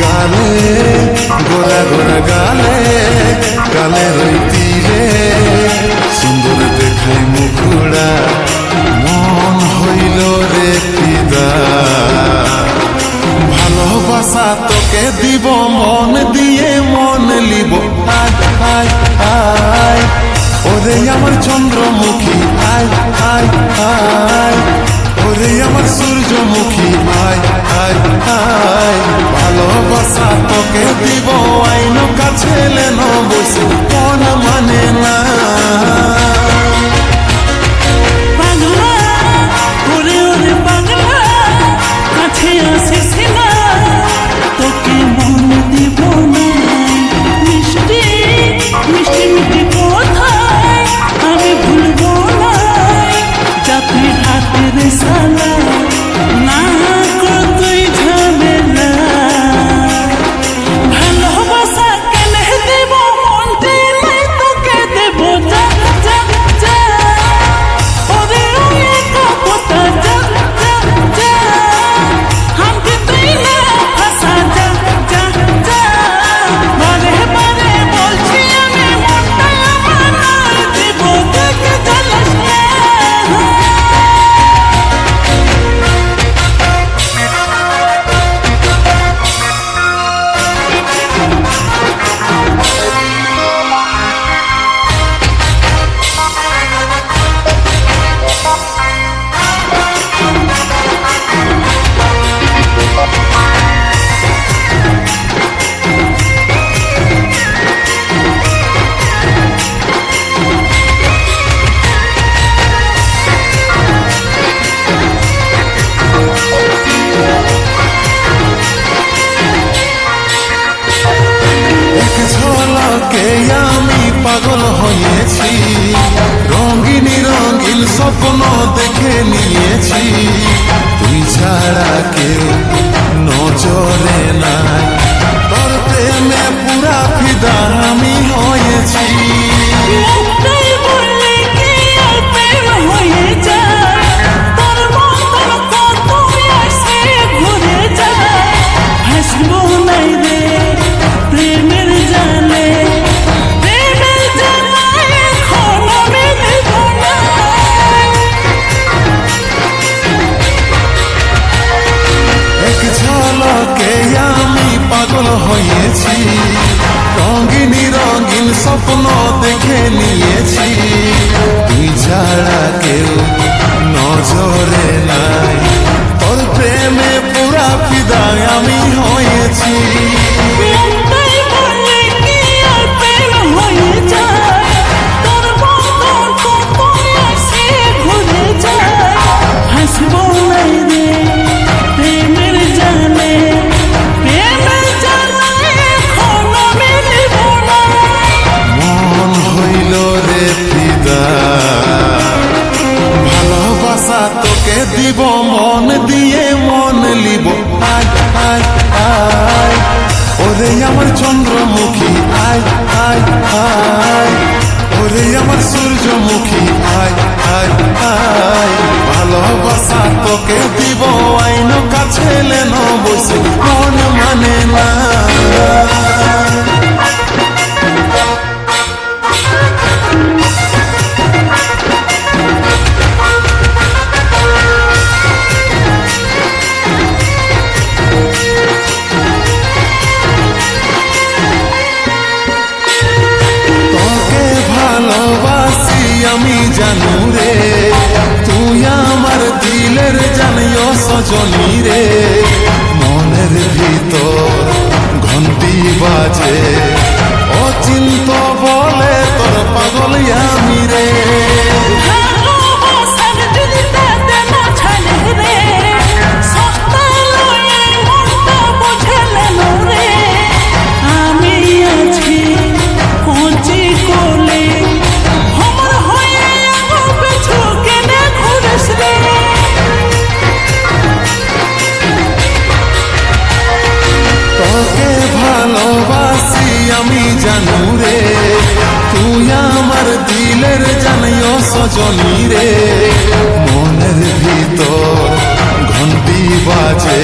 গালে গোরা গোরা গালে গালের ওই তীরে সুন্দর দেখাই মুখুড়া মন হইল রে ফিদা। ভালোবাসা তোকে দিব মন দিয়ে মন লিব আয় আয় আয় ওরে আমার চন্দ্রমুখী আয় আয় আয় ওরে আমার সূর্যমুখী আয় আয় আয় ভালোবাসা তোকে দিব আইন কাছে লেন বসে মন মানে না। আমি পাগল হয়েছি রঙিন রঙিন স্বপ্ন দেখে নিয়েছি তুই ছাড়া কেউ নজরে নাই তোর প্রেমে পুরা ফিদা আমি হয়েছি। পাগল হয়েছি রঙিন রঙিন স্বপ্ন দেখে নিয়েছি তুই ছাড়া কেউ নজরে নাই তোর প্রেমে পুরা ফিদা আমি হয়েছি। তোকে দিব মন দিয়ে মন লিব আয় আয় আয় ওরে আমার চন্দ্রমুখী আয় আয় আয় ওরে আমার সূর্যমুখী আয় আয় আয় ভালোবাসা তোকে দিব আইন কাছে লেন বসে মন মানে না। আমি জানু রে তুই আমার দিলের জানিও সজনী রে মনের ভিতর ঘন্টি বাজে অচিন্ত বলে তোর পাগল আমি রে। আমি জানু রে তুই আমার দিলের জানিও সজনী রে মনের ভিতর ঘন্টি বাজে